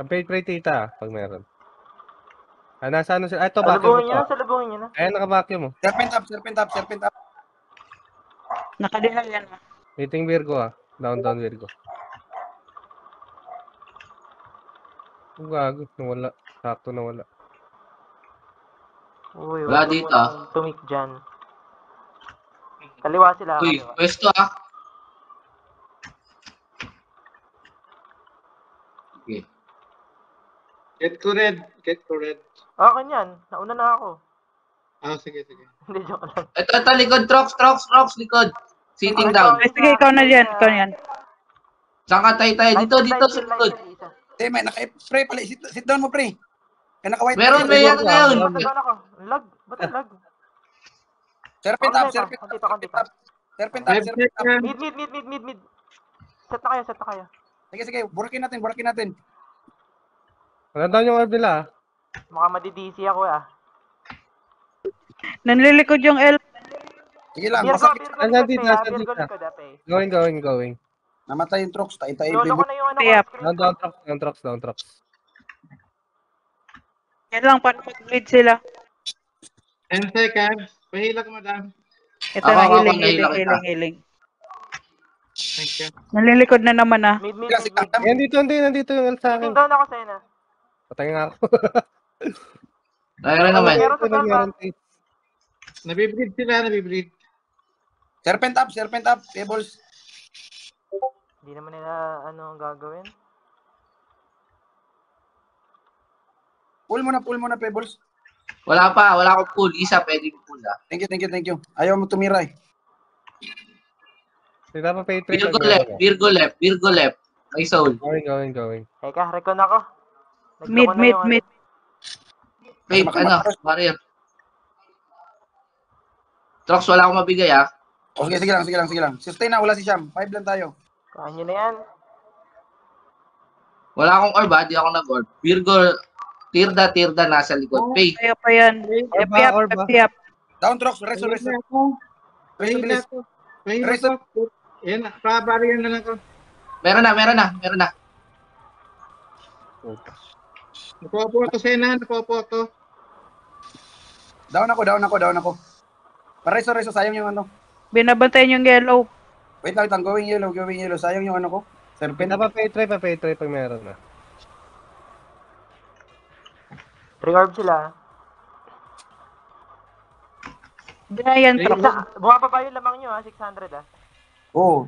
Pray tita, pag meron. Nasa ano sila? Ito, Salubungin vacuum nyo na, mo. salubungin nyo na. Ayan, naka-vacuum mo. Serpent up. Nakadiha yan. Meeting Virgo Down Virgo. Ang gago, nawala. Sakto nawala. Uy, Wala wag dito, mo tumik dyan. Kaliwa sila, Uy, kaliwa. pwesto Okay. Get ko red. Okay yan, nauna na ako. Sige. Hindi, joke lang. Ito, likod, Trox, likod. Sitting Okay, down. Sige, ikaw na dyan. Ikaw na yan. Saan ka tayo? Dito, sa likod. May naka-pre pala. Sit down mo, pre. Kaya naka-white. Meron ba yan ngayon? Ba't ako? Lag? Ba't ang lag? Serpent up. Konti pa. Serpent up. Mid. Set na kayo. Sige. Burakin natin. Wala daw yung orb nila. Mukha madidisi ako Nanlilikod yung elf. Sige lang. Virgo, Masakit. Nasa Virgo dito. likod, Ape. Going. Namatay yung Trox. Tayo. Lolo ko na yung Yep. screen. Down Trox. Yan lang, paano mag-bleed sila? 10 seconds. Pahila ko, madam. Ito Ako, na, ako, healing. Thank you. Nanlilikod na naman Mid. Ayan, nandito yung elf sa akin. Meeting down ako sa'yo na. Patay nga ako. Meron naman. Meron sa down. Nabibleed sila. Serpent up. Pebbles. Hindi naman nila ang gagawin. Pull mo na, Pebbles. Wala akong pull. Isa, pwede ko pull Thank you. Ayaw mo tumira eh. Sila pa pay 3. Virgo left. May soul. Going. Teka, recon ako. Mid. Wait, barrier. Trox, wala akong mabigay Sige lang. Sustain na, wala si Sham. 5 lang tayo. Kahan nyo na yan. Wala akong orb di ako nag-orb. Virgo, Tirda nasa likod. Pay. Kaya pa yan. Orba. Yep. Down, Trox. Reso. Pahila ko. Yan na. Barrier na lang ko. Meron na. Napopo ako, Sena. Down ako. Reso. Sayang yung ano. Binabantayan yung yellow. Wait lang. Going yellow. Sayang yung ano ko. Serpent. Sila pa pay 3 pag meron na. Pre-orb sila. Hindi na yan, Trox. Bumababa yung lamang nyo 600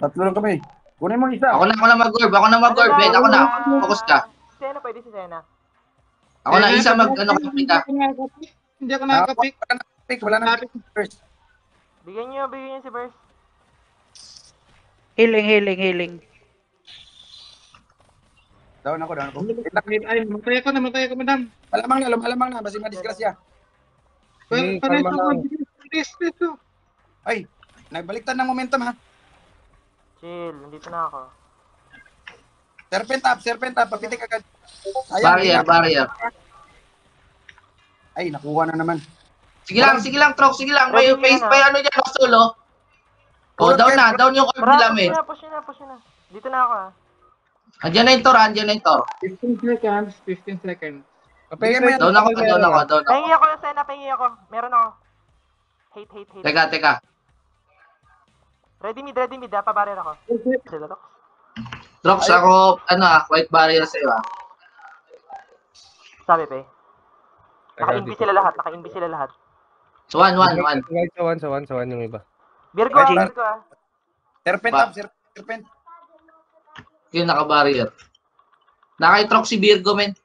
Tatlo lang kami. Kunin mo isa. Ako na mag-orb. Ben, ako na. Focus ka. Sena, pwede si Sena. Ako na, isa kapit ka. Hindi ako nakakapik. Wala na. First. Bigyan nyo si Burst. Healing. Down ako. Ay, namatay ako, madam. Malamang na. Basi madisgrasya. Dito. Ay, nagbaliktad ng momentum ha. Chill, nandito na ako. Serpent up. Papitik agad. Sayang. Barrier. Ay, nakuha na naman. Sige lang, Trox. May face pa ano dyan, solo. Down yung orb namin. Push na. Dito na ako Andiyan na yung tor. 15 seconds. Pay Down ako. Pahingi ako yung Sena, Meron ako. Hate. Teka. Ready mid, pabarir ako. Sila to. Trox, ako, white barrier sa'yo Sabi, Pe. Naka-invis sila lahat. So, one. Sa one yung iba. Virgo. Serpent up. Serpent. Yung naka-barrier. Naka-Trox si Virgo, men.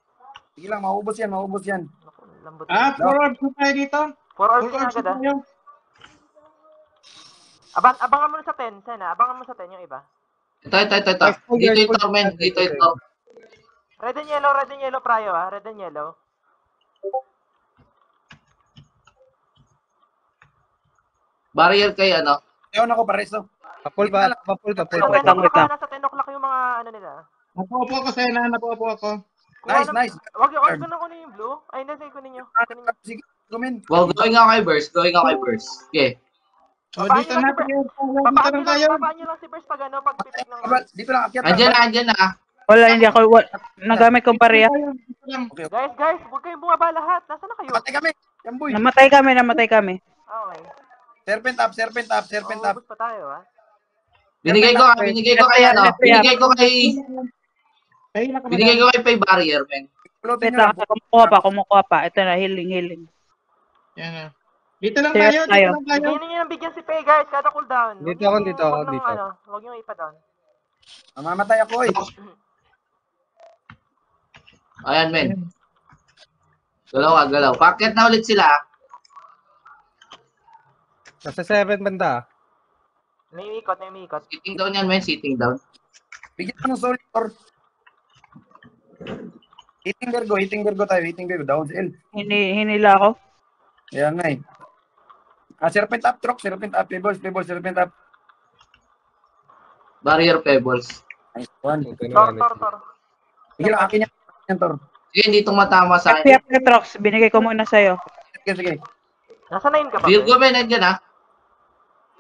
Sige lang, maubos yan. Lambot. 4 orbs na tayo dito. 4 orbs na agad Abangan mo na sa 10, Sena. Abangan mo sa 10 yung iba. Ito. Dito yung tor, men. Dito yung tor. Red and yellow, Prayo, Red and yellow. Barrier kay Ewan ako, pareso. Papul. Wait lang. Nasa 10 o'clock yung mga nila. Napopo ako, Sena. Nice. Wag ko na kunin yung blue. Ay, nasa kunin nyo. Sige, gumin. Well, going ako kay Burst. Okay. Dito na tayo. Papaan nyo lang si Burst pag pipick ng... Dito lang, akyat. Andiyan na. Wala, hindi ako, nagamit ko bariya. Okay, okay. Guys, huwag kayong bumaba lahat. Nasaan na kayo? Patay kami. Yan, boy. Namatay kami. Okay. Serpent up, serpent up, serpent up. Maubos pa tayo, ha? Binigay ko kay ano, binigay ko kay Pay Barrier, men. Pulutin Wait nyo lang, kumukuha pa. Ito na, healing. Yan na. Dito lang Serious tayo, tayo. dito lang tayo. Bigyan ninyo ng bigyan si Pay, guys. Kada cooldown. Dito ako, dito ako, Huwag nang, dito. huwag nyo ipa-down. Mamamatay ako, eh. Ayan, men. Galaw. Packet na ulit sila. Nasa 7 banda. May umiikot. Sitting down yan, men. Sitting down. Bigyan ko ng solid or... Hitting Virgo tayo, down sa L. Hinila ako. Kaya nga eh. Serpent up, Trox, serpent up, pebbles, serpent up. Barrier Pebbles. Nice one. Tor. Sige lang, akin yan, Tor. Sige, hindi itong matama sa akin. FP up Trox, binigay ko muna sa'yo. Sige. Nasa 9 ka ba? Virgo, men, nandiyan, ha?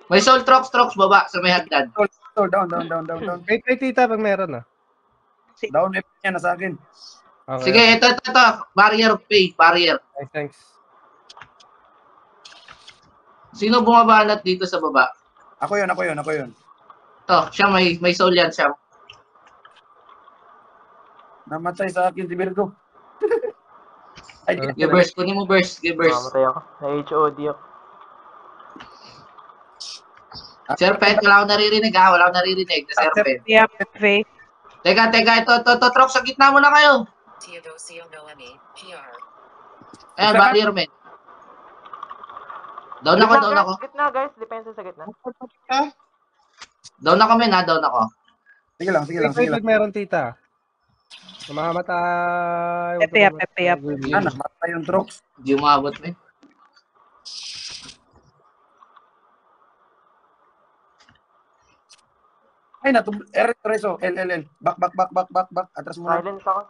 May soul Trox, baba sa may hagdan. Down. Wait, tita, pag meron ah. Down, F niya na sa akin. Okay. Sige, ito. Barrier Pay, barrier. Thanks. Sino bumabanat dito sa baba? Ako yun. Ito, siya may soul yan siya. Namatay sa akin si Virgo. Ay, Give burst, kunin mo burst. Give burst. Mamatay ako. Na-HOD ako. Serpent, wala akong naririnig, ha? Wala akong naririnig na serpent. Yep, Faye. Teka, ito, Trox, sa gitna mo na kayo. Teodosio Noemi, PR. Ayan, barrier, men. Down ako. Gitna, guys. Depensa sa gitna. Down ako, men, ha? Down ako. Sige lang. Wait, pag meron tita. Mamamatay. FP up. Namatay yung Trox. Hindi umabot, men. Ay, Reso, L. Back. Atras muna. Silence ako.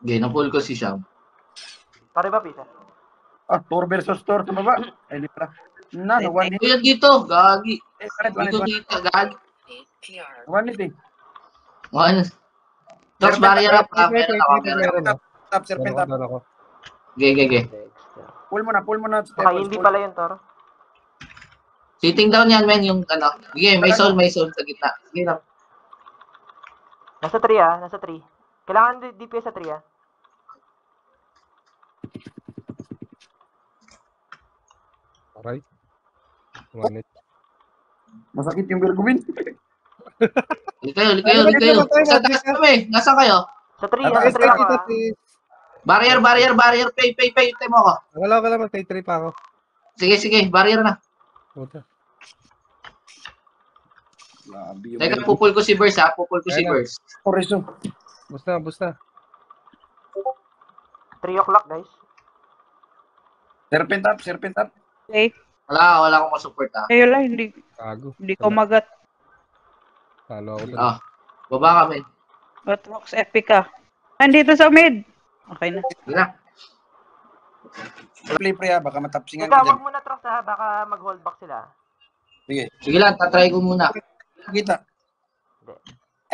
Okay, na-pull ko si Sham. Pare ba, Pisa? Tor versus Tor sa baba. Ay, di pala. One hit. Kuya, dito, gagi. One Dito, gagi. PR. hit eh. Ano? Trox, barrier up, ha? Meron ako. Tap, serpent up. Meron ako. Okay. Pull mo na. Baka hindi pala yun, Tor. Sitting down yan, men, yung ano. Sige, may soul sa gitna. Sige lang. Nasa 3. Kailangan DPS sa 3, ha? Alright. 1 minute. Masakit yung Virgo, Min. Ulit kayo. Nasaan kayo? Sa 3, Aba, nasa 3 ako, ha? Barrier. Pay. Hintay mo ako. Wala, mag-pay 3 pa ako. Sige, barrier na. Puta. Grabe yung Teka, pupul ko si Burst, ha? Ayun na. Reso. Busta. 3 o'clock, guys. Serpent up. Okay. Wala akong masupport, ha? Kayo lang, Gago. hindi ko magat. Talo ako doon. Baba kami. Trox, FP ka. Andito sa mid. Okay na. Sige na. Play, ha. Baka matapsingan Ikaw, ka dyan. wag muna, Trox, ha? Baka mag-hold back sila. Sige lang, tatry ko muna. Kita. Hindi.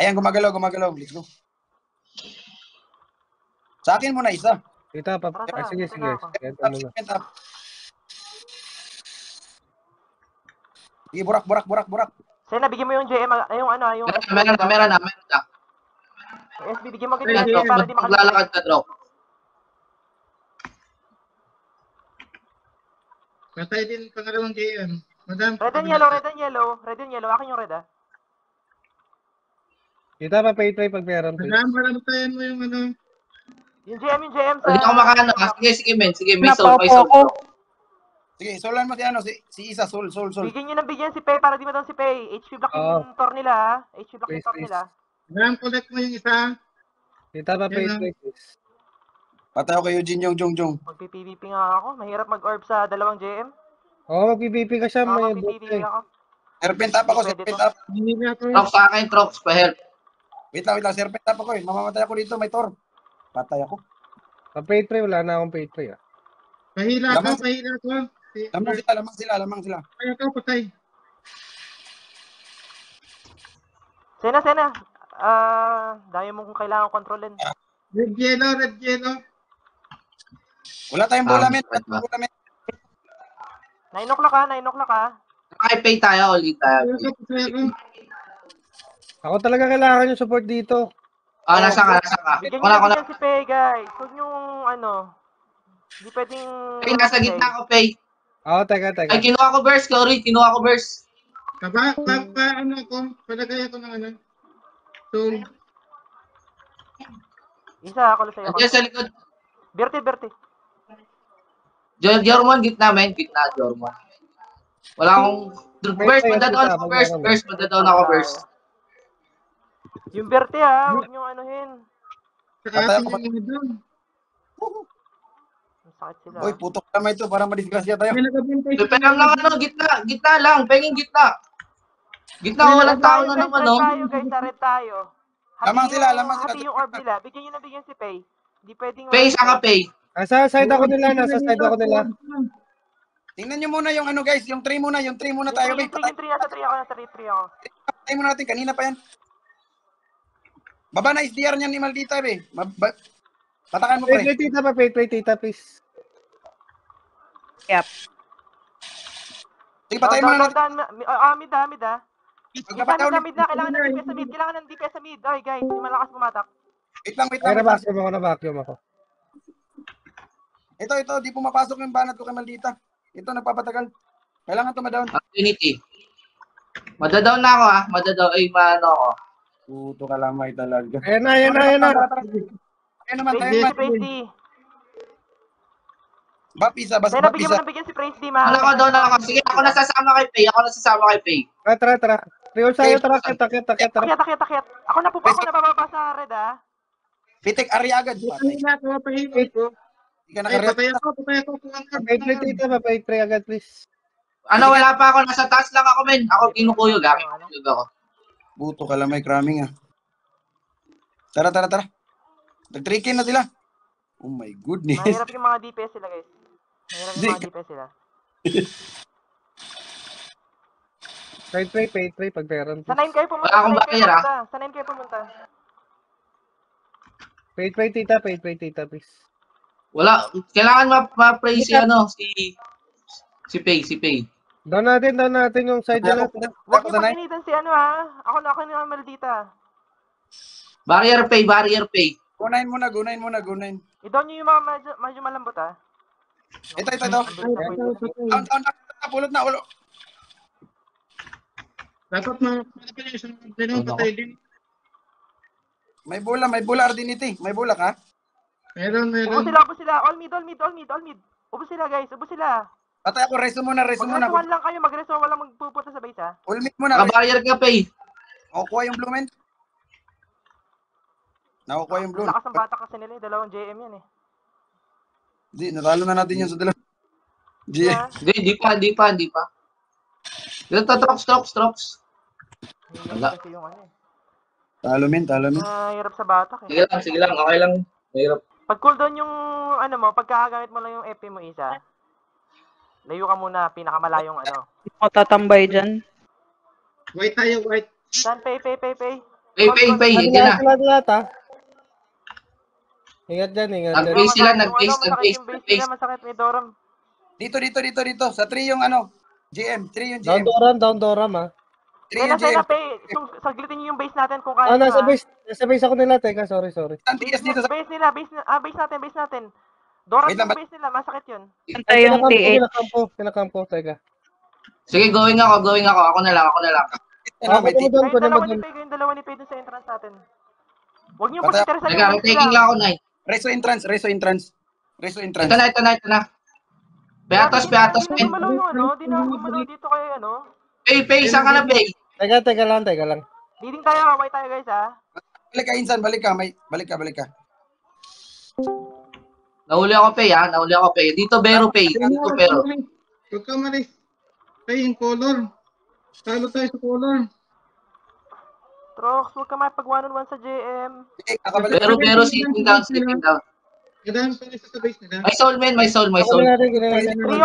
Ayan, gumagalaw. Let's go. Sa akin muna isa. Tita, Tara, sige. dito na ako. Ganito Up, muna. serpent up. Sige, burak. Sena, bigyan mo yung JM, yung ano, yung... Meron na. SB, bigyan mo agad Ayan, yung Trox, para di maglalakad ka, Trox. Patay din pangalawang JM. Madam. Red and yellow. Akin yung red, ha? Tita, pa-pay 3 pag meron. please. Madam, paramatayan mo yung ano. Yung JM sa... Hindi ako makano. Sige, men. Sige, may soul. Napaupo ako. Sige, solan mo si Isa, sol. Bigyan nyo ng bigyan si Pei para di madown si Pei. HP block yung tor nila, ha? HP block yung tor Please. nila. Madam, collect mo yung isa. Tita, pa-pay Yan 3 please. Patay ako kay Eugene yung Jong. Magpi-PVP nga ako. Mahirap mag-orb sa dalawang JM. Oo, mag-PVP ka siya. May Magpi-PVP buti. ako. Serpent up ako, serpent up. Hindi na ako. Trox, sa akin, Trox. Pa-help. Wait lang, serpent up ako eh. Mamamatay ako dito, may Tor. Patay ako. Pa-pay 3, wala na akong pay 3 ah. Pahila Lamang- ko. Lamang sila. Patay. Sena. Dami mong kailangan kontrolin. Red yellow. Wala tayong bola, men. Wait ba? 9 o'clock ha. Nakipay tayo, ulit tayo. Pasaya ko. Ako talaga kailangan yung support dito. Nasa ka. Bigyan Wala ko nyo na. na si Pei, guys. Huwag yung hindi pwedeng... Pay, nasa gitna ako, Pay. Teka. Ay, kinuha ko burst, Cory. Kinuha ko burst. Ano ako? Palagay ako ng ano. So, Isa, ako lang sa'yo. Andiyan sa likod. Berti. Jorman, gitna, men. Gitna, Jorman. Wala akong... Burst, madadown ako burst. Madadown ako burst. Yung Berti ha, huwag nyo anuhin. sa ating mga doon. Masakit sila. Uy, putok naman ito. Parang madisgrasya tayo. May nagabintay sa Pengin lang gitna lang. Pengin gitna. Gitna, walang tao na naman, no? Red tayo. Lamang sila. Hati yung orb nila. Bigyan nyo na bigyan si Pei. Hindi pwedeng... Pay, saan ka, Pay? Nasa side ako nila. Tingnan nyo muna yung ano, guys. Yung 3 muna tayo. Yung 3, nasa 3 ako. Patay muna natin. Kanina pa yan. Baba na SDR niyan ni Maldita, be. Patakan mo, pre. Play tita, please. Yep. Sige, patay muna natin. Mid ha. Mid na. Kailangan ng DPS sa mid. Oy, guys. Hindi malakas pumatak. Wait lang. Na-vacuum ako. Ito. Di pumapasok yung banat ko kay Maldita. Ito, nagpapatagal. Kailangan ito ma-down. Unity. Madadown na ako, ha? Ay, ako. Puto kalamay talaga. Ayan na. Ayan naman tayo. Si Praise D. Bapisa, basta Kaya nabigyan mo bapisa. ng bigyan si Praise D, Wala ko doon ako. Sige, ako nasasama kay Pay. Tara. Priol sa'yo, tara. Takit. Takyat. Ako nabababa sa red ha. Pitik, area agad. Patay. Hindi ka nakariyat. Patay ako. Play tita, play agad, please. Ano, wala pa ako. Nasa taas lang ako, men. Ako kinukuyog, ha? Kinukuyog ako. Puto kalamay, cramming ah. Tara. Nag-3K na sila. Oh my goodness. Mahirap yung mga DPS sila, guys. Play, pag meron. Sa 9 kayo pumunta. Wala akong barrier, ha? Sa 9 kayo pumunta. Play tita, please. Wala. Kailangan ma-praise si Pay. Down natin yung side nila. Huwag niyo pag-initan si ha. Ako na Maldita. Barrier Pay. Go9 muna. I-down niyo yung mga medyo malambot ha. Ito. Down. Pulot na, ulo. Dapat malapit yung isang patay din. May bola, Ardinity. May bola ka? Meron. Ubus sila. All mid. Ubus sila, guys. Patay ako, reso muna. Mag-resuan lang kayo. Walang magpupunta sa base ha. Ulmit muna. Naka-barrier ka, Pay. Nakukuha yung blue, men. Lakas ang bata kasi nila. Dalawang JM yan eh. Di, natalo na natin yun sa dalawa. Hindi pa. Dito, Trox. Wala. Kasi yung ano eh. Talo, men. Hirap sa batak eh. Sige lang. Okay lang. Mahirap. Pag cooldown yung pagkakagamit mo lang yung EP mo isa, layo ka muna, pinakamalayong Ako tatambay dyan. White tayo. Saan? Pay. Pay. Hindi na. Ingat dyan. Nag-base sila. Nag-base. Masakit ni Doram. Dito. Sa 3 yung GM. 3 yung Down GM. Doram ha. 3 yung GM. Pay. Saglitin niyo yung base natin kung kaya. Nasa base ako nila. Teka, sorry. Ang TS dito sa... Base natin. Doram Wait lang, yung base nila, masakit yun. Antay yung T8. Kinakampo, teka. Sige, going ako. Ako na lang. May TS. Yung dalawa ni Pay dun sa entrance natin. Huwag niyo Patay. pag-interesan Teka, taking lang ako, Nay. Reso entrance. Ito na. Peatos, Hindi na gumalaw dito kayo Pay, saan ka na, Pay? Teka lang. Leading tayo, away tayo guys ha. Balik ka, Insan. Balik ka. Nahuli ako, Pay. Dito, Bero, Pay. Huwag ka malis. Pay yung color. Talo tayo sa color. Trox, huwag ka pag 1-on-1 sa JM. Bero, sitting down. Gadahan pa rin sa base nila. My soul. 3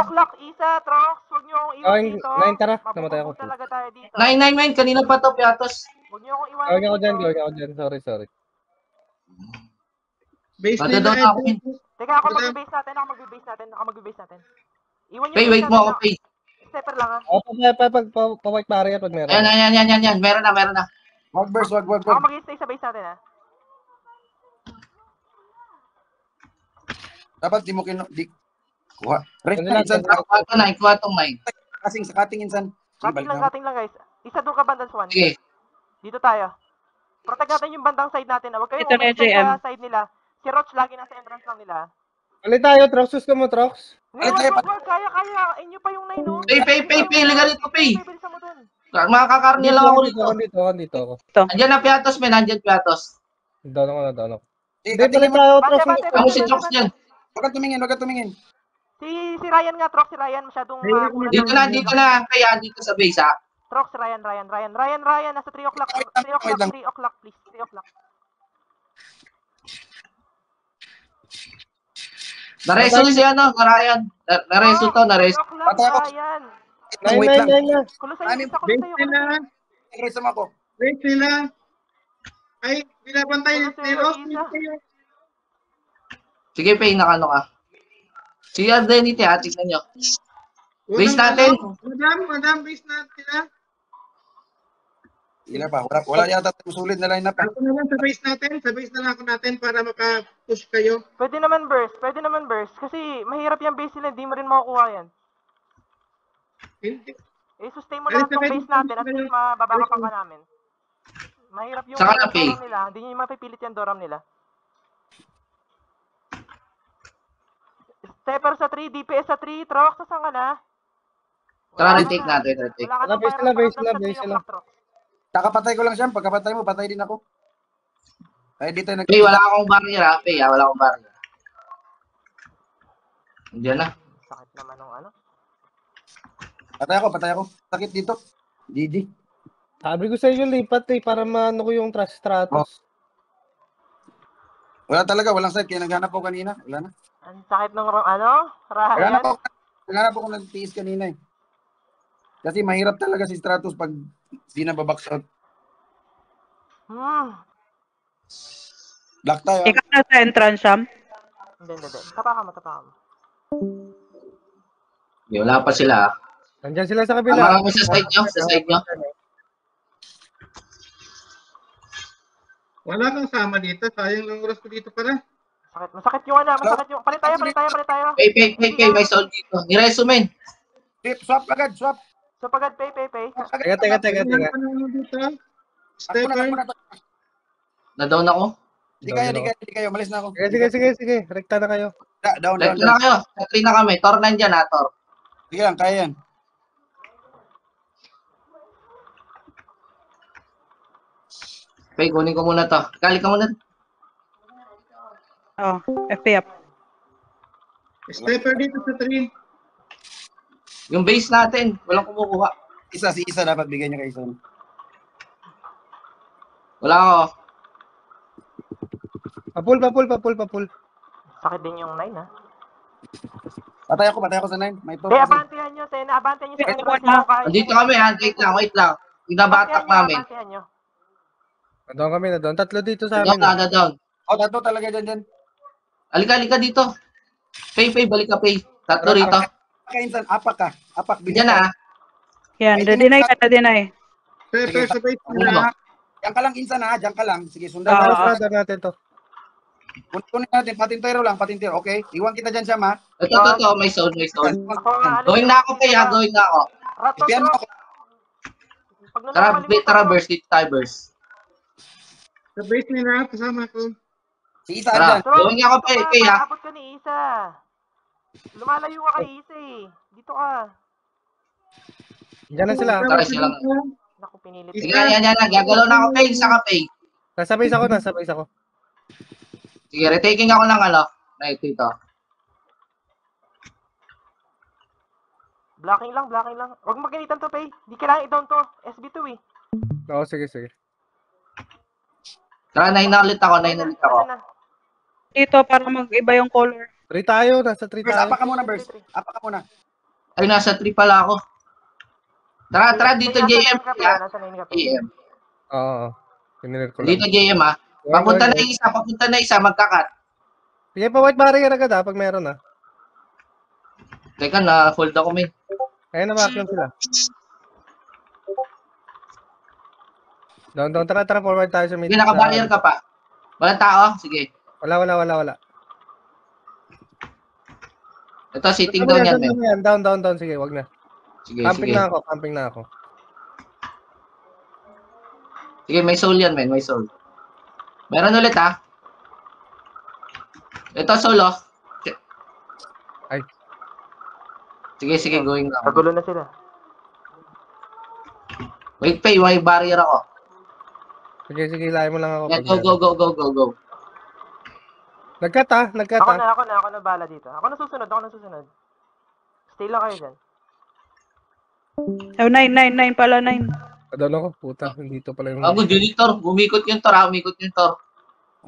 o'clock, isa, Trox. Huwag niyo akong iwan dito. 9, tara. Namatay ako. Mapupunta talaga tayo dito. 9, kanina pa to, Peatos. Huwag niyo akong iwanan Gawin ako dyan, dito. gawin ako dyan. Sorry. Base Bato nila daw ay ako, Pay. Teka, ako mag-base natin. Iwan niyo Pay, yung wait base mo natin, ako, ah. Pay. Stepper lang, ha. Pa-white barrier pag meron. Ayan. Meron na. Wag burst, wag. Ako mag-stay sa base natin, ha. Dapat di mo kuha. Rest Ano na lang, insan. Kuha tong 9. Kasing sa cutting insan. Sige, balik na ako. Cutting lang, guys. Isa doon ka bandang Swan. Sige. Dito tayo. Protect natin yung bandang side natin, ha. Huwag kayong Ito na yung umalis JM. sa side nila. Si Roach lagi nasa entrance lang nila, ha. Ulit tayo, Trox. Sus ka mo, Trox. Hindi, wag. Kaya. Inyo pa yung 9, no? Pay, liga dito, Pay. Bilisan mo dun. Makakarni lang ako dito. Dito ako. Andiyan na Piatos, men. Andiyan Piatos. Down ako. Eh, Hindi, cutting balik mo. tayo, Bante, Trox. bante, Ano si bante, Trox bante. dyan? Wag ka tumingin. Si Ryan nga, Trox, si Ryan. Masyadong... Dito na. Kaya dito sa base, ha? Trox, Ryan. Nasa 3 o'clock. 3 o'clock, please. 3 o'clock. Nareso si Ryan. Nareso to. 3 o'clock, Patay ako. Ryan. Wait lang. Nine. Kulusay Ano, yung isa, base kulusay nila. Rest mo ako. Base nila. Ay, binabantay Ano ni sa'yo, Ross. Isa? Sige, Pay, nakano ka. Si Ardenity, ha? Tignan nyo. Base natin. Madam, base natin ha. Ila pa. Wala yata sulit na line up. Ako naman sa base natin. Sa base na lang ako natin para maka-push kayo. Pwede naman burst. Kasi mahirap yung base nila, hindi mo rin makukuha yan. Hindi. Sustain mo lang Ay, tong sabay- base natin at least mababaka pa namin. Mahirap yung Saka na, Pay. doram nila, hindi nyo mapipilit yung doram nila. Stepper sa 3, DPS sa 3, Trox, saan ka na? Tara, retake natin. Wala ka Base nang sila, sa 3 base sila. o'clock, Trox. Kakapatay ko lang siya. Pagkapatay mo, patay din ako. Ay, dito Pay, wala akong barrier, ha? Pay, ha? Wala akong barrier. Andiyan na. Sakit naman ng ano. Patay ako. Sakit dito. GG. Sabi ko sa inyo, lipat para maano ko yung Stratos. Wala talaga, walang side. Kaya naghanap ako kanina. Wala na. Ang sakit ng Ryan. Naghanap ako ng tiis kanina eh. Kasi mahirap talaga si Stratos pag di na babox out. Black tayo. Ikaw na sa entrance, Sam. Hindi. Tapakan mo. Okay, wala pa sila, ha? Nandiyan sila sa kabila. Tama kami sa side nyo. Wala kang sama dito. Sayang lang oras ko dito pala. Masakit yung masakit yung... Palit tayo. Pay, may soul dito. Nireso, men. Swap agad, swap. So pagad, pay. Teka. Wala ka naman dito. Ako Stepper. na. Na-down ako. Hindi kayo. Malis na ako. Sige. Rekta na kayo. Down. Left na kayo. Sa 3 na kami. Tor nandyan, ha, Tor. Sige lang, kaya yan. Pay, kunin ko muna to. Kali ka muna. Oh, FP up. Stepper dito sa 3. Yung base natin, walang kumukuha. Si isa dapat bigyan niya kay isa. Wala ako. Papul. Sakit din yung 9, ha? Patay ako sa 9. May to. Hindi, abantihan nyo, Sena. Abantihan nyo sa Ito entrance na. mo. kahit- Andito kami, ha. Wait lang. Binabatak namin. Abantihan nyo. Doon kami. Tatlo dito sa amin. Down. Oh, tatlo talaga dyan. Halika dito. Pay, balik ka, Pay. Tatlo rito. Kainsan, apak ka. Apak, Bigyan na, ha. Yan, na-deny ka, na-deny. Stepper sa base Ano ba? nila. Diyan ka lang, Insan ha. Diyan ka lang. Sige, sundan Oo. ka. Brother natin to. Kunin natin. Patintero lang. Okay? Iwan kita dyan siya, ma. Ito. May soul. Ako nga, Going na ako, Pay, ha. Going na ako. Rato, Ipian mo Trox. ako. Pag nakakalimutan Tara, mo- burst. Dito tayo, burst. Sa base nila, kasama ko. Si Isa Tara. dyan. Trox, Going ako, dito ka, Pay, ha. paabot ka ni Isa. Lumalayo ka kay Isa, eh. Dito ka. Diyan na sila. Tara, siya lang. Naku, pinilit. Sige, yan. Gagalaw na ako, Pay. Saka, Pay. Nasa base ako. Sige, retaking ako ng right dito. Blocking lang. Huwag magganitan to, Pay. Di kailangan i-down to. SB2, eh. Oo, sige. Tara, 9 na ulit ako. Ano na? Dito, para mag-iba yung color. 3 tayo. Nasa 3 Burst, tayo. apak ka muna, Burst. Apak ka muna. Ay, nasa 3 pala ako. Tara, dito, JM. Nasa lane ka, Pay. JM. Oo. Piniril ko lang. Dito JM ah. Papunta na yung isa, magkakat. Sige pa, white barrier agad ha, pag meron ha. Teka, na-hold ako may. Ayun na, vacuum sila. Down, tara, forward tayo sa mid. Sige, naka-barrier ka pa. Walang tao? Sige. Wala. Ito, sitting down yan, men. Down. Sige, wag na. Sige. Camping na ako. Sige, may soul yan, men. May soul. Meron ulit, ha? Ito, solo. Ay. Sige, going lang. Kagulo na sila. Wait, Pay, may barrier ako. Sige, layo mo lang ako. Yan, go. Nagkat ha. Ako na bala dito. Ako na susunod. Stay lang kayo dyan. Oh, 9 pala, 9. Adon ako, puta. Dito pala yung... Good, Junitor. Umikot yung tor, ha?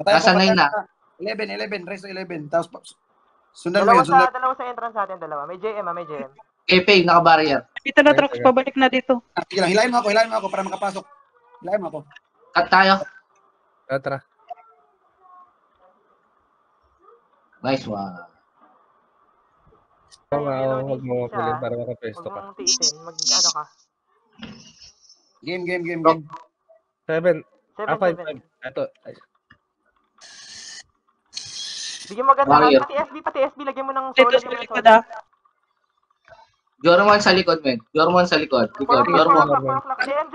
Nasa 9 na. 11, rest 11. Tapos, sundan mo yun, sundan. Dalawa sa entrance natin, dalawa. May JM. Okay, Pay, naka-barrier. Dito na, Trox. Pabalik na dito. Sige lang, hilahin mo ako para makapasok. Hilahin mo ako. Cut tayo. Tara. Nice one. Oo nga, huwag mo mapulin para makapesto Huwag ka. mong tiisin. Mag-ano ka. Game. 7. 7. Ito. Bigyan mo agad Barrier. pati SB, lagyan mo ng Dito sa likod, ah. Jorman sa likod, men. Jorman sa likod. Jorman. JM,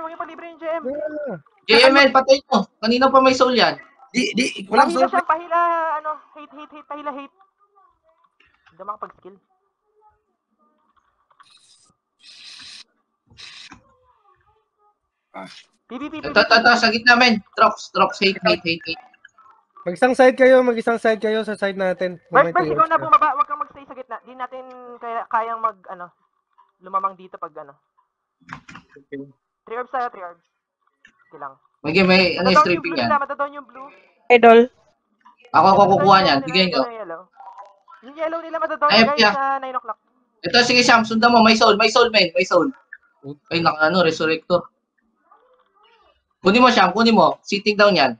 huwag yung palibre yung JM. JM, men, patay mo. Kanina pa may soul yan. Walang Pahila soul. siya, hate, pahila, hate. Hindi makapag-skill. PvP. Ito, sa gitna, men. Trox, hate. Mag-isang side kayo sa side natin. Bert, ikaw na bumaba, huwag kang magstay sa gitna. Di natin kayang lumamang dito pag 3 orbs tayo, 3 orbs. Okay lang. May stripping yan. Matadown yung blue. Idol. Ako kukuha niyan. Bigay nyo. Yung yellow nila matadown Ay, guys yeah. sa 9 o'clock. Ito, sige, Sam. Sundan mo. May soul, men. May soul. Ay, resurrector. Kunin mo, Sam. Sitting down yan.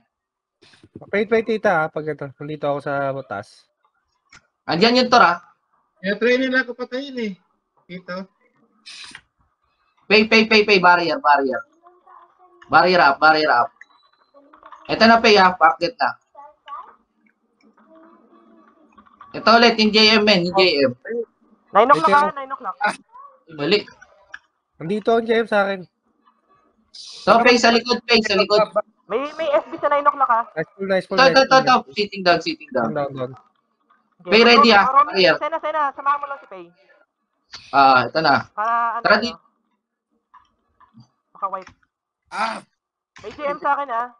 Wait, tita ha, pag ito. Nandito ako sa butas. Andyan yung tor, ha? Try nila ako patayin eh. Dito. Pay. Barrier. Barrier up. Ito na, Pay, ha? Packet na. Ito ulit, yung JM, men. Yung JM. 9 o'clock ha, 9 o'clock. Ay, mali. Nandito ang JM sa akin. So, Pay, sa likod. May SB sa 9 o'clock ha. Nice full. Ito. Sitting down. Down. Pay ready, ha? Romy, Barrier. Sena, samahan mo lang si Pay. Ito na. Para Tara dito. Maka-wipe. May GM sa akin ha.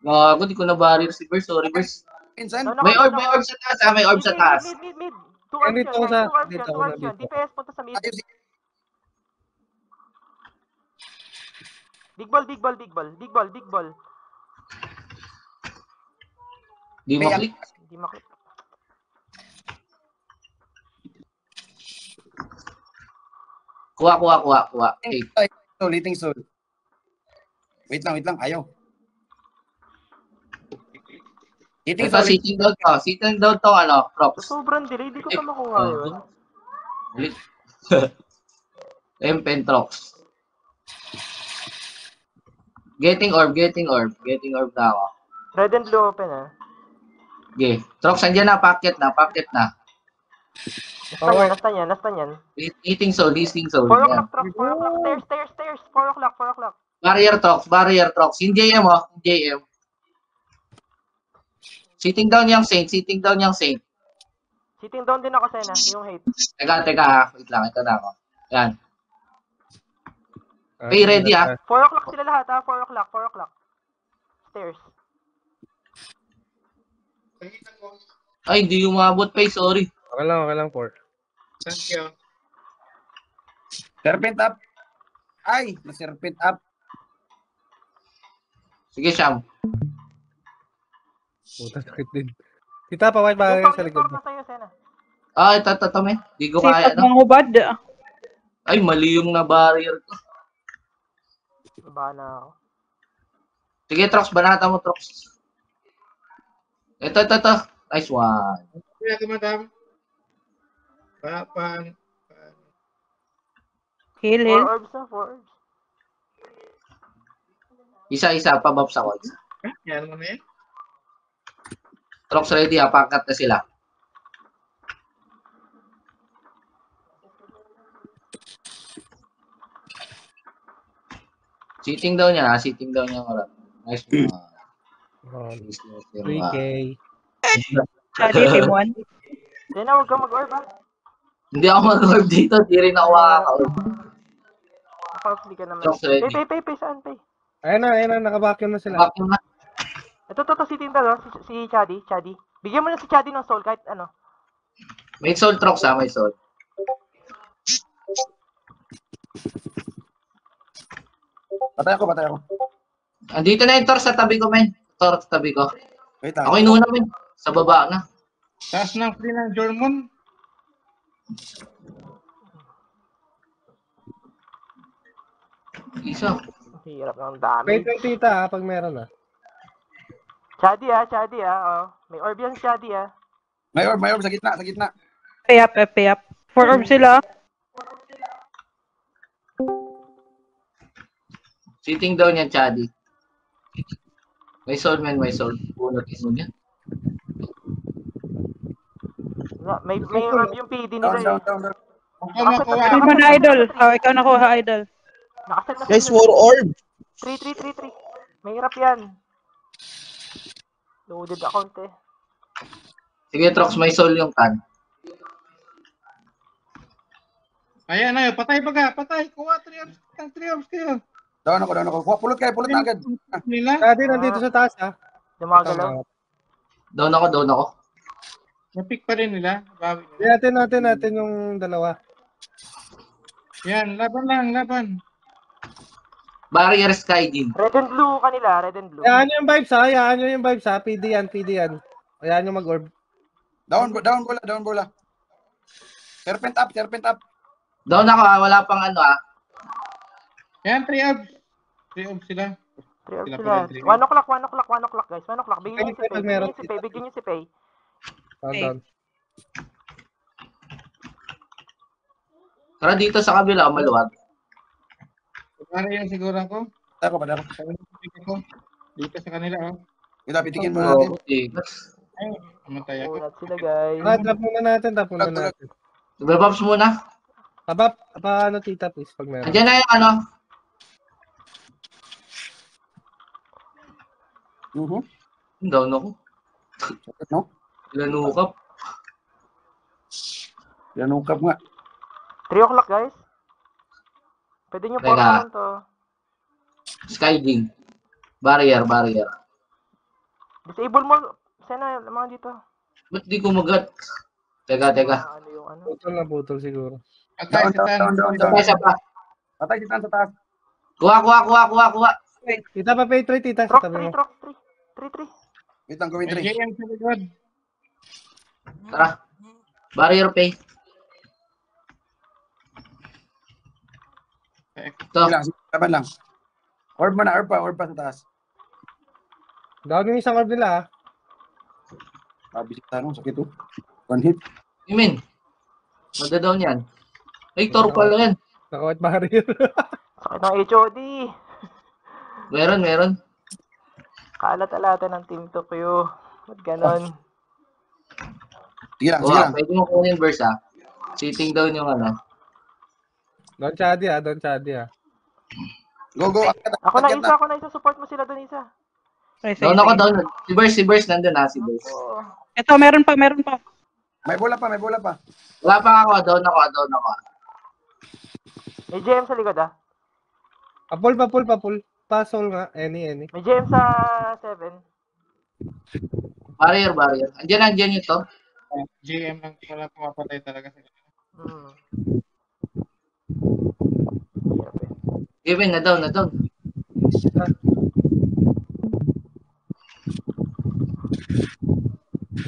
Gago, di ko na barrier si Verse. Sorry, Verse. Pinsan. May orb sa taas, ha? May orb sa taas. Mid. 2 orbs Dito yun. ako 2 dito orbs ako yun. DPS punta sa mid. Big ball. Di mo click. Hindi maklik. Kuha. Uliting soul. Wait lang. Ayaw. Ito, sitting down to, props. Sobrang delay, di ko pa makuha yun. Ulit. Pentrox. Getting orb na ako. Red and blue open ha. Okay. Trox, andyan na, packet na. Nasta yan. Eating soul. 4 Yan. o'clock, Trox, 4 o'clock, stairs, 4 o'clock. Barrier Trox. Yung JM, JM. Sitting down yung Saint. Sitting down din ako, Sena, yung hate. Teka, ha. Wait lang, ito na ako. Yan. Pay ready, ha. 4 o'clock sila lahat ha, 4 o'clock. Stairs. Ay, hindi umabot, Pay. Sorry. Okay lang, Port. Thank you. Serpent up. Ay, na-serpent up. Sige, Sham. Puta, sakit din. Tita, pa-white barrier sa likod mo. Yung sa'yo, Sena. Ito, men. Di ko kaya, Sipag mga hubad. Ay, mali yung na-barrier ko. Baba na ako. Sige, Trox, banata mo, Trox. Ito. Nice one. Kaya madam. Heal, 4 heal. orbs na, 4 orbs. Isa, pababs ako. Isa. Yan mo na yan. Trox ready, pakat na sila. Sitting down niya, Orat. Nice one. Nice, 3K. Chadi, team 1. Then na, huwag kang mag-orb ha. Hindi ako mag-orb dito, di rin ako makaka-orb. Nakapili ka naman. Trox ready. Pay, saan pay? Ayun na, nakabacuum na sila. Vacuum na. Ito, si Tindal, oh. Si Chadi. Bigyan mo na si Chadi ng soul, kahit ano. May soul, Trox may soul. Patay ako. Andito na yung Tor sa tabi ko, men. Tor sa tabi ko. Wait lang. Ako inuna, men. Sa baba na. Taas ng free ng Jormon. Isa. Hirap ng dami. Pay 20 tita pag meron ah. Chadi oh. May orb yan si Chadi May orb sa gitna. Pay up. 4 orbs sila. Sitting down yan, Chadi. May soul, men. Bunot is mo yan. May orb yung PD nila Down. Ako makuha. Hindi mo na idol. Ikaw nakuha idol. Nakaset na Guys, sila. 4 orb. 3. Mahirap yan. Loaded account eh. Sige, Trox, may soul yung tan. Ayan na, patay. Kuha 3 orbs. 3 orbs kayo. Down ako. Pulot na agad. Nila. Chadi nandito sa taas ah. Dumagalaw. Down ako. Napick pa rin nila. Bawi nila. Natin yung dalawa. Yan, laban. Barrier Sky din. Red and blue kanila, red and blue. Hayaan nyo yung vibes ha. PD yan. Hayaan nyo mag-orb. Down bola. Serpent up. Down ako, wala pang ano ah. Yan, 3 orbs. 3 orbs sila. 3 orbs Sila sila. pa rin, 1 o'clock guys. 1 o'clock. Bigyan nyo si Pay. Bigyan nyo si Pay. Down. Tara dito sa kabila, maluwag. Para yung siguro ko. Ako. Dito sa kanila, oh. Kita pitikin mo natin. Okay. Ay, namatay ako. Unat sila guys. Tap muna natin. Bababs muna. Paano tita please pag meron. Andiyan na yung ano. Down ako. No? Lanukap. Yan ungkap nga. 3 o'clock guys. Pwede nyo Teka. porohan to. Skyding. Barrier. Disable mo. Sana mga dito. Ba't di kumagat? Teka. Ano yung ano. Putol siguro. Patay sa tan. Down. Isa pa. Patay kita sa taas. Kuha. Tita pa pay 3 tita sa Trox tabi 3. mo. 3. Wait lang, gawin May 3. JM sa likod. Tara. Barrier pay. Ito. Laban lang. Orb pa sa taas. Down yung isang orb nila ah. Bisik tanong, sakit oh. One hit. Imin. Madadown yan. Ay, Tor pala yan. Nakawat barrier. Sakit ng HOD. Meron. Kalat-alata ng Team Tokyo. Ba't ganon? Sige lang. Pwede mo kunin verse ah. Sitting down yung ano. Doon Chadi ah. Go. Ako na isa. Support mo sila dun isa. Down ako. Si Burst nandun ah. Si Burst. Oo. Ito, meron pa. May bola pa. Wala pa ako. Down ako. May JM sa likod ah. Papul. Pasol nga. Any. May JM sa 7. Barrier. Andiyan yung to. JM lang wala pumapatay talaga sila. Hirap eh. Given na down.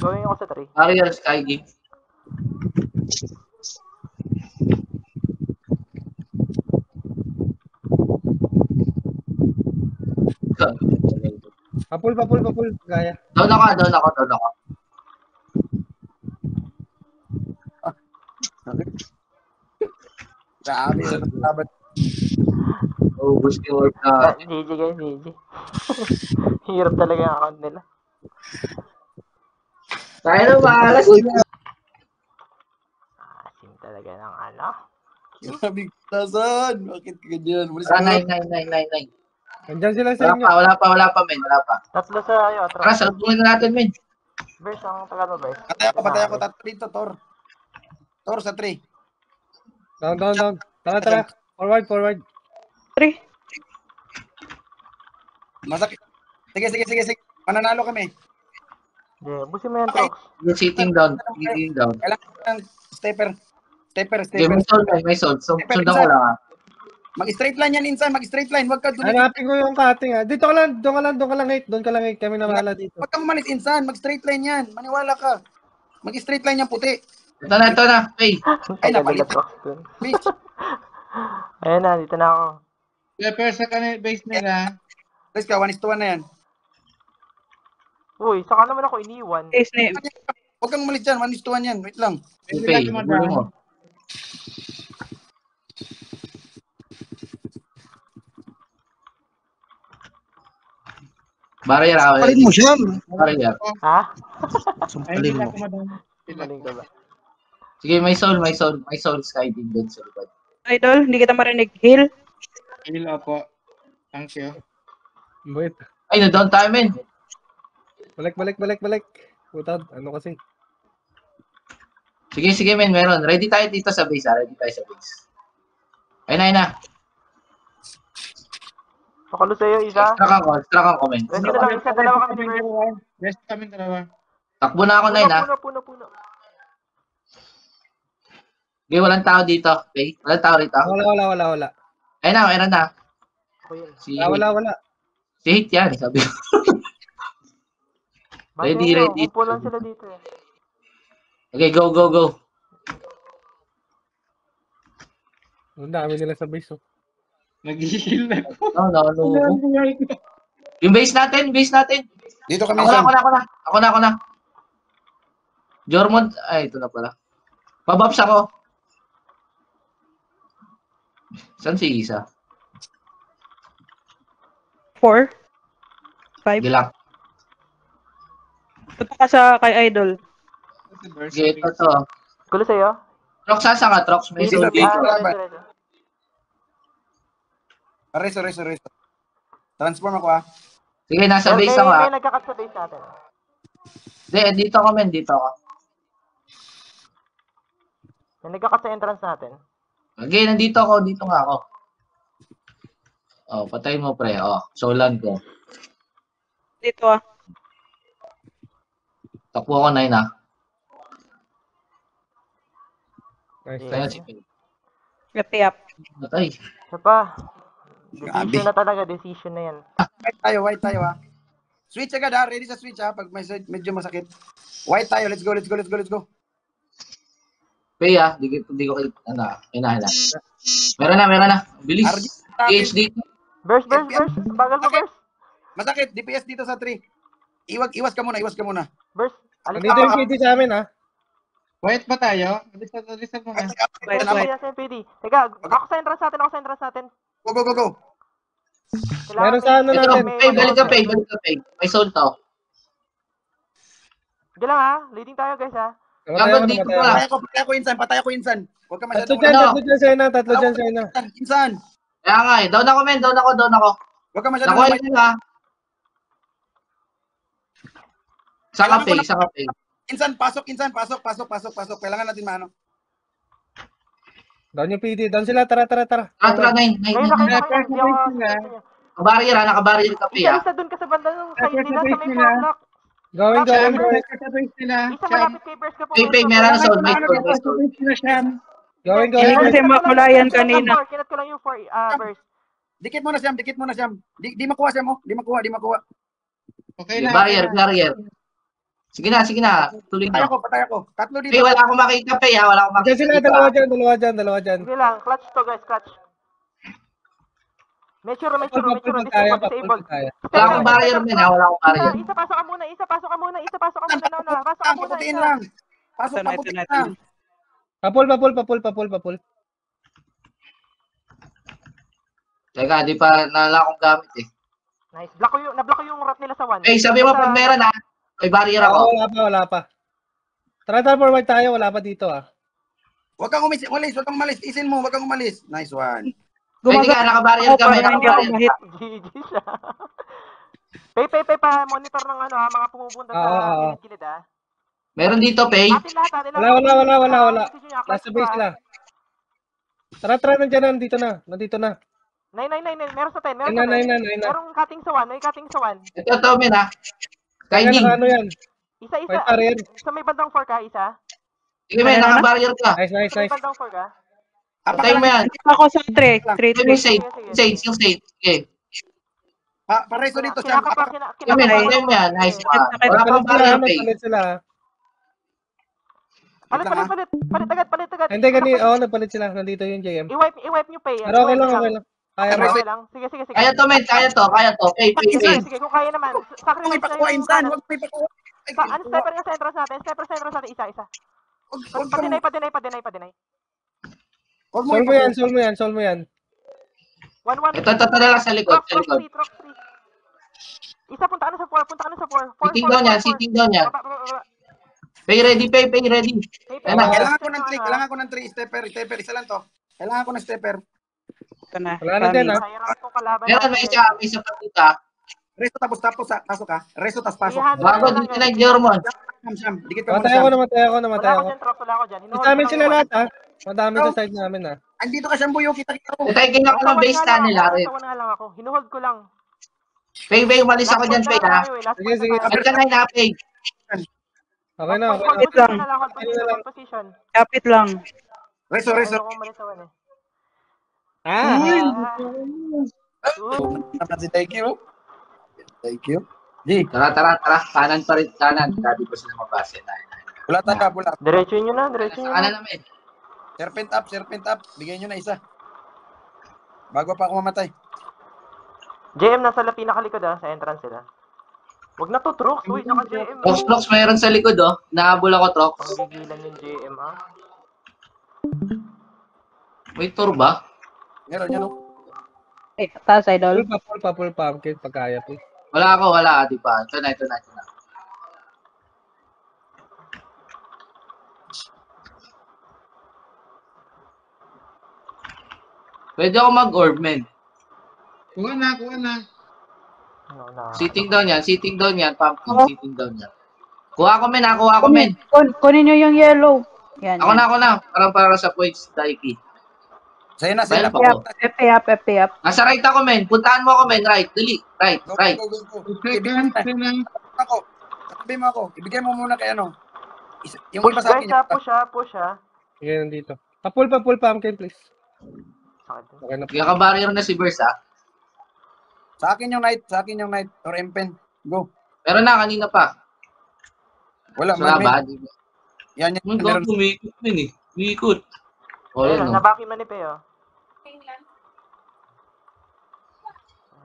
Gawin ako sa 3. Barrier Skyding. Papul. Gaya. Down ako. Grabe, laban. Oh, gusto yung orb na. GG guys, GG. Hirap talaga yung account nila. Tayo na maalas. Asim talaga ng ano. Grabe, tasan. Bakit ganyan? Walis Ah, ka. 9. Andyan sila sa inyo. Wala pa, men. Wala pa. Tatlo sa ayo, Tara, atro. salubungin na natin, men. Verse ang taga mo, verse. Patay ako. Tatlo dito, Tor. Tor sa 3. Down. Tara. Forward. 3. Masakit. Sige. Mananalo kami. Yeah, busin mo yan, Trox. Yung sitting down. Kailangan ng stepper. Okay, may soul. Sundan ko lang, ah. Mag-straight line yan, Insan. Mag-straight line. Huwag ka dumikit. Hanapin ko yung cutting ha. Dito ka lang, doon ka lang 8. Doon ka lang 8. Kami na bahala dito. Huwag kang umalis, Insan. Mag-straight line yan. Maniwala ka. Mag-straight line yan, puti. Ito na. Hey. Ay, Taga napalit. nila, Trox. dun. Bitch. Ayan na, dito na ako. Prepare sa base nila. Let's go. 1:1 na yan. Uy, saka naman ako iniwan. Ace ni. Huwag kang umalis dyan. 1:1 yan. Wait lang. Okay, huli mo. Barrier ako. Palit mo siya. Barrier. Ha? Ay, hindi na ako madami. Maling ka ba? Sige, may soul sky din doon sa likod. Idol, hindi kita marinig. Heal. Heal ako. Thank you. Wait. Ay, na-down tayo, men. Balik. Putad. Ano kasi? Sige, men, meron. Ready tayo dito sa base, ah. Ready tayo sa base. Ayun na. Pakalo sa'yo, isa. Extra kang comment. Pwede na lang isa, dalawa kami ni Verse. Rest kami dalawa. Takbo na ako, Nine, ah. Puno. Okay, walang tao dito. Okay? Walang tao rito. Wala. Ayun na, meron na. Ako yun. Si Wala. Si Hit yan, sabi ko. Ready. Upo lang sila dito eh. Okay, go. Ang dami nila sa base. Oh. Nag-heal ako. No. Yung base natin. Dito kami, Ako Insan. na. Jormont, ay, ito na pala. Pabaps ako. Saan si Isa? 4. 5. Gilak. Punta ka sa kay Idol. Okay, ito to. Kulo sa'yo? Trox, saan ka, Trox? May soul dito. Diretso. Reso. Transform ako, ah. Sige, nasa base ako, ah. May nagkakat sa base natin. Dito ako, men. Dito ako. May nagkakat sa entrance natin. Okay, nandito ako. Dito nga ako. Oh, patayin mo, pre. Oh, solan ko. Dito ah. Takbo ako, Nine, ah. Nice. Kaya si Gatiap. Patay. Isa pa. Grabe. Decision na talaga. Decision na yan. White tayo, ah. Switch agad, ah. Ready sa switch, ah. Pag medyo masakit. White tayo. Let's go. Pay, ah. Di ko ina. Meron na. Bilis. RG. PhD. Verse. Bagal mo, Verse. Masakit. DPS dito sa 3. Iwas ka muna. Verse. Alis Nandito yung PD sa amin ha. White ba tayo? Reset mo nga. Wait. Sa PD. Teka, ako sa entrance natin. Go. Meron sa ano Ito, natin. balik ka, Pay. May soul to. Sige lang ha. Leading tayo guys ha. Namatay ako. Patay ako, Insan. Huwag ka Tatlo masyadong... dyan sa ina. Insan. Kaya nga eh. Down ako, men. Down ako. Huwag ka masyadong... Nakuha yun ha. Sa kape. Insan, pasok. Kailangan natin maano. Down yung PD. Down sila. Tara. Tara, Nine. Ngayon na kayo. Hindi ako Nakabarrier ha. Nakabarrier kape ha. isa dun ka sa banda ng side nila sa may Nila. floor block. Going. Reset sa base nila. Isa Siya. malapit kay Verse ka po. Pay, meron na soul. May Ano soul. ka sa base nila siya? Going. Kasi makulayan kanina. Kinat ko lang yung Verse. Dikit mo na, Siam. Di makuha, Siam, oh. Di makuha. Okay na. Barrier. Sige na. Tuloy na. Patay ako. Tatlo dito. Pay, wala akong makita, Pay ha. Wala akong Dyan makita. sila. Dalawa dyan. Sige lang. Clutch to guys. Clutch. May churo, may Papul, churo, may papul churo. pag kaya, Disabled, papul disabled. pag kaya. Wala akong barrier, men, ha? Wala akong barrier. Isa, pasok ka muna, isa, pasok ka muna, isa, pasok ka muna, Nona. Pasok ka muna, Paputiin isa. lang. Pasok, Ito na, ito paputiin na, ito lang. na. Papul. Teka, di pa nala akong gamit eh. Nice. Nablock ko yung rat nila sa 1. Eh, sabi mo pag meron ha, may barrier ako. Wala pa. Tara, forward tayo. Wala pa dito ah. Huwag kang umalis, huwag kang umalis. Isin mo, huwag kang umalis. Nice one. Pwede ka, naka-barrier ako ka, may para hindi ako naka-barrier mahit. ka. GG siya. Pay, pa monitor ng ano ha, mga pumupunta sa gilid-gilid ha. Meron dito, Pay. Atin lahat. Wala. Message nyo, Nasa base sila. Tara, nandito na. 9, meron sa 10, meron Ayun sa 10. na. Merong cutting sa 1, may cutting sa 1. Ito, men ha. Kaya Guiding. ano yan? Isa. May barrier. Sa may bandang 4 ka, isa. Sige, men, naka-barrier ka. Nice. Sa may bandang 4 ka. Patay mo yan. Ako sa 3. Sige, may save. Yung save. Sige. Pareso dito siya. Sige, men, patay mo yan. Nice one. Wala pang barrier, Pay. Nagpalit sila. Palit agad. Hindi, nagpalit sila. Nandito yung JM. I-wipe nyo pay. Pero okay lang. Kaya mo. Okay lang. Sige. Kaya to, men. Kaya to. Pay. Sige, kung kaya naman. Huwag Sacrifice may pakuha, na yung insan. kanan. Huwag may pakuha. Ano stepper nga sa entrance natin? Isa. Huwag kang- Pa-deny. Huwag mo Solve mo yan. 1-1. Ito na lang sa likod. Trox 3. Isa, punta ka na sa 4. Sitting down yan. Pay ready. Yan na. Kailangan ko ng 3 stepper. Isa lang to. Kailangan ko ng stepper. Ito na. Wala na din, ah. Sayang ko kalaban. Meron, may isa pa dito. Resto tapos pasok ka. Resto tapos pasok. Bago dito na yung German. Siyam. Dikit ka muna Namatay ako. Wala ako dyan, Trox. Wala ako dyan. Sa amin sila lahat ah. Madami sa side namin ah. Andito ka siyang buyo. Kita ko. Taking ako ng base na nila. Tawan nga lang ako. Hinuhold ko lang. Pay, umalis ako dyan, Pay, ha? Sige. Kapit ka na, Pay. Okay na. Wait lang. Hold position. Kapit lang. Resto. Ayaw ko umalis sa 1 eh. Ah! Thank you. Di. Tara. Kanan pa rin, kanan. Sabi ko sila mabase. Wala tayo. Diretso nyo na. Kanan namin. Serpent up. Bigyan nyo na isa. Bago pa ako mamatay. JM nasa pinakalikod sa entrance sila. Wag na to, Trox. Uy, naka-JM. Trox, mayroon sa likod, oh. Nahabol ako, Trox. Panggigilan yung JM, ha? May tour ba? Meron yan, oh. Eh, taas, idol. Papul pumpkin pag kaya po. Wala, di ba? Ito na. Pwede ako mag-orb, men. Kuha na. Sitting down yan, pumpkin, sitting down yan. Kuha ko, men. Kunin nyo yung yellow. Yan. Ako na. Para sa points, Daiki. Sa'yo na. Bayad pa Up, ko. FP up. Nasa right ako, men. Puntahan mo ako, men. Right. Dali. Right. Go. Second, Ako. Sabi mo ako. Ibigay mo muna kay ano. Yung iba sa akin. Push ha. Sige, nandito. Papul pumpkin please. Okay na po. Kaya ka-barrier na si Verse, ha? Sa akin yung knight. Or M-pen. Go. Meron na, kanina pa. Wala. Wala ba? Yan. Meron. Umikot, men, eh. Umikot. O, yan, no? Nabaki man ni Peo.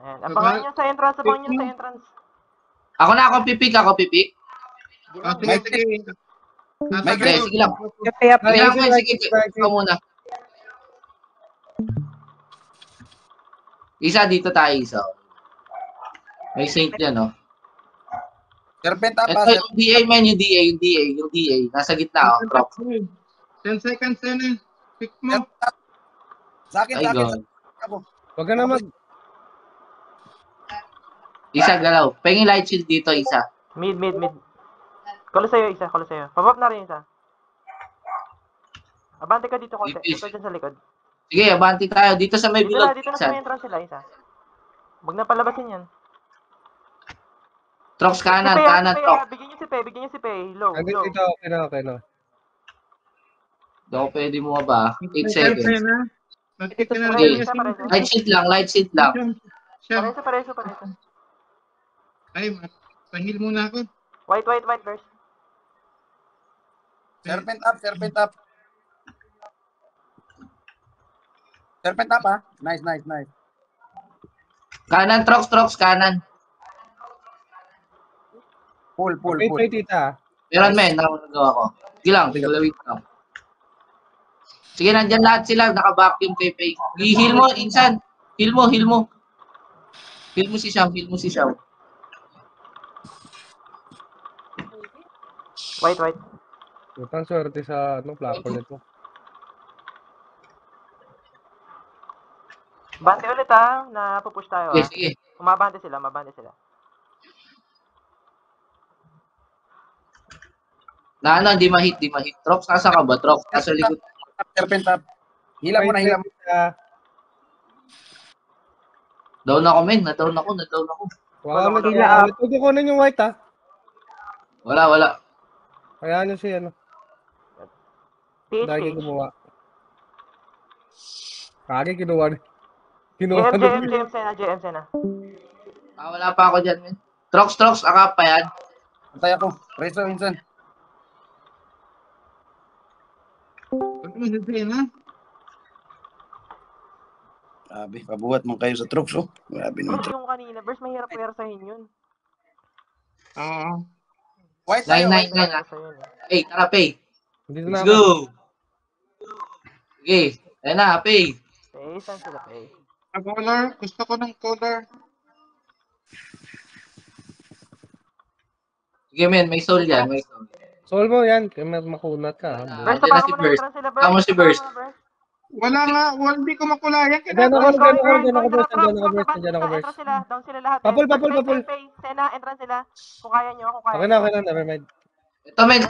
Ayan. Abangan nyo sa entrance. Ako pipik. sige. Okay, sige lang. FP up. Sige lang, men. Sige. Ikaw muna. Isa, dito tayo, isa. May saint yan, no? Serpent up. Ito yung DA, men. Yung DA. Nasa gitna, oh. Prop. 10 seconds na. Pick mo. Sa akin. Ay, God. Huwag ka na mag... Isa, galaw. Pengin light shield dito, isa. Mid. Kalo sa'yo. Pabab na rin isa. Abante ka dito konti. Ito dyan sa likod. Sige, abanti tayo. Dito sa may bilog. Dito na sa may entrance sila isa. Huwag na palabasin yan. Trox, kanan, Trox. Bigyan nyo si Pei. Low. Hanggang dito, okay na. Daw pwede mo ba? 8 seconds. Nag-pick na Okay. lang. Light sheet lang. Siya. Pareso. Ay, pahil muna ako. White verse. Serpent up. Serpent up, ha? Nice. Kanan, Trox, kanan. Pull. Wait, tita. Meron, men. Nakagawa ko. Sige lang, wait lang. Sige, nandyan lahat sila. Naka-vacuum kay Pay. I-heal mo, Insan. Heal mo. Heal mo si Sham. White. Utang swerte sa platform nito. Bante ulit ha, na pupush tayo Okay, ha. sige. Umabante sila. Na ano, di ma-hit. Trox, nasa ka ba? Trox, nasa likod. Serpent up. Hila mo na. Down ako, men. Na-down ako. Wala ulit. Hila up. Huwag ko kunin yung white ha. Wala. Kaya nyo si Dagi PH. gumawa. Kagi kinuha na. JM Sena. Wala pa ako dyan, men. Trox, akap pa yan. Antay ako. Reso, Insan. Huwag mo sasayin, ha? Grabe, pabuhat man kayo sa trucks, oh. Grabe naman. Burst yung kanina. Burst mahirap pwersahin yun. Oo. White tayo, Nine, white. nine. Hey, tara, Pay. Dito Let's na ako. go. Okay. Ayan na, Pay. Saan sila pa eh? Color. Gusto ko ng color. Sige, men. May soul yan. Solve mo yan. Kaya makunat ka. Burst, Dyan na tapakan si mo na Burst. entrance sila, Tama si Burst. Wala nga. Hindi ko makulayan. Diyan ako, Burst, Burst. entrance sila. Down sila lahat. Papul. Sena, entrance sila. Kung kaya nyo. Okay na, never mind. Ito, men.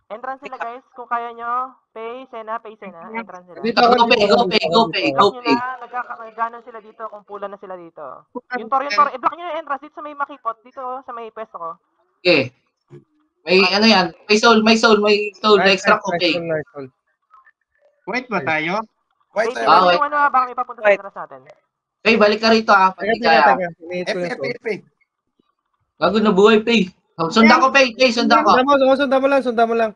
Entrance sila guys. Kung kaya nyo. Pay, Sena. Entrance sila. Dito, go, Pay. I-block nyo na. Nagkaganon sila dito. Kung pula na sila dito. Yung tor. I-block nyo yung entrance. Dito sa may makipot. Dito sa may pwesto ko. Okay. May ano yan. May soul. Extra ko, Pay. Nice soul. Wait ba tayo? White Pay, tayo. wait. yung ano baka may papunta sa entrance natin. Pay, balik ka rito, ha. Pati kaya. Iniit ko yung soul. F. Gago na buhay, Pay. Sundan ko, Pay. Sundan ko. Sundan mo lang.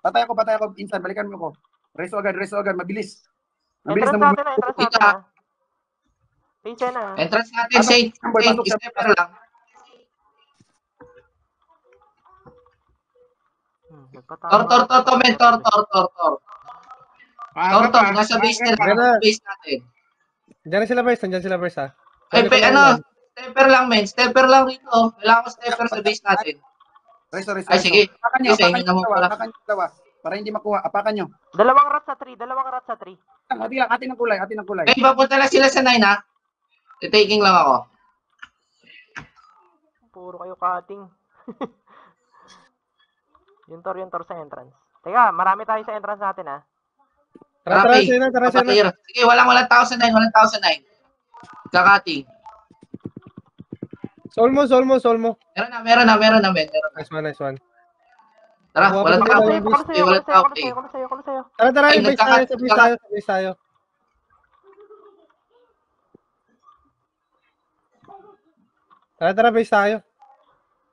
Patay ako, Insan. Balikan mo ko. Reso agad. Mabilis Entrance na natin. Entrance Dito, natin. ha. Pay, Sena. Entrance natin, Saint. Stepper lang. Tor, men. Tor. Nasa base natin. Diyan na sila first ha. Ay, Pay, ano? Stepper lang, men. Stepper lang rito. Kailangan ko stepper sa base natin. Reso. Ay, sige. Apakan nyo. Isa, naman pala. Apakan nyo dalawa. Para hindi makuha. Apakan nyo. Dalawang rat sa 3. Atin ng kulay. Pay, papunta na sila sa 9, ha? Taking lang ako. Puro kayo cutting. yung tor sa entrance. Teka, marami tayo sa entrance natin ha. Tara, Pay. Sena. Papatira. Sige, walang tao sa 9. Kakating. Sol mo. Meron na, men. Nice one. Tara, walang tao. Walang tao, Pay. Kulo sa'yo. Tara, Ay, base tayo. Tara, base tayo.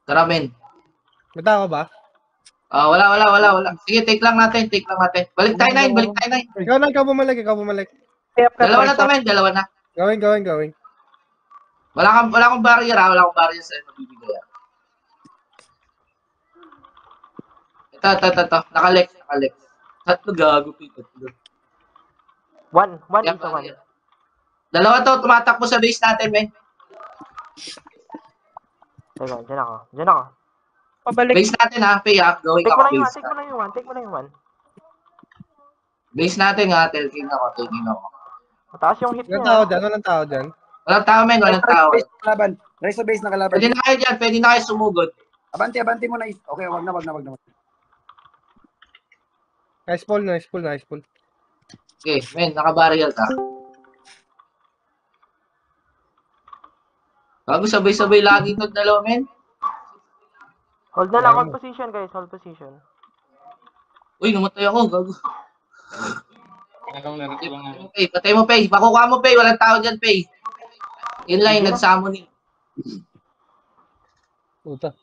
Tara, men. May tao ba? Wala. Sige, take lang natin. Balik tayo 9. Ikaw bumalik. Dalawa na to, men. Dalawa na. Going. Wala akong barrier, ha. Wala akong barrier sa'yo. Mabibigay, ha. Ito. Nakalek. Tatlo gago, Pito. One Yan, isa one. Dalawa to, tumatakbo sa base natin, men. Teka, dyan ako. Pabalik. Base natin, ha. Pay, ha. Going Take ako, mo lang base. yung one. Base natin, ha. Taking ako. Mataas yung hit Walang niya. tao dyan. Walang tao, men. Walang tao. Base na kalaban. Reso base na kalaban. Pwede na kayo dyan. Pwede na kayo sumugod. Abanti mo na. Okay, wag na. Nice pull. Okay, men. Naka-barrier ka. Bago sabay-sabay lagi itong dalawa, men. Hold na lang, hold position guys, hold position. Uy, namatay ako. Gago. Ginagawang laro ko lang namin. Pay, patay mo, Pay. Makukuha mo, Pay. Walang tao dyan, Pay. Inline, nag-summon. Puta.